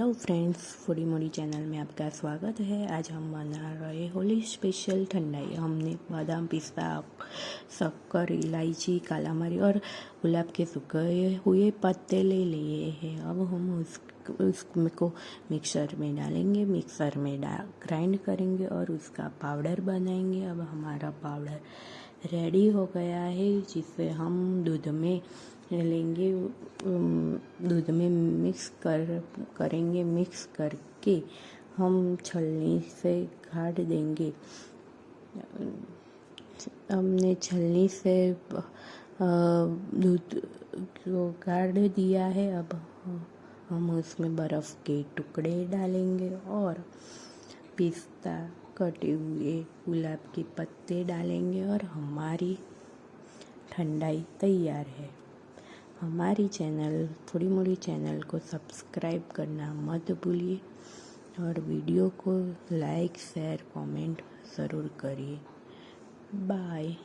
Hello friends, foodie मोडी channel में आपका स्वागत है। आज हम बना रहे होली स्पेशल ठंडाई। हमने बादाम, पिस्ता, शक्कर, इलायची, काला मरी और गुलाब के सूखे हुए पत्ते ले लिए हैं। अब हम उसको मिक्सर में डालेंगे, मिक्सर में ग्राइंड करेंगे और उसका पाउडर बनाएंगे। अब हमारा पाउडर रेडी हो गया है, जिसे हम दूध में लेंगे, दूध में करेंगे। मिक्स करके हम छलनी से गाड़ देंगे। हमने छलनी से दूध को गाड़ दिया है। अब हम उसमें बर्फ़ के टुकड़े डालेंगे और पिस्ता, कटे हुए गुलाब के पत्ते डालेंगे और हमारी ठंडाई तैयार है। हमारी चैनल फूडी मोडी चैनल को सब्सक्राइब करना मत भूलिए और वीडियो को लाइक, शेयर, कमेंट ज़रूर करिए। बाय।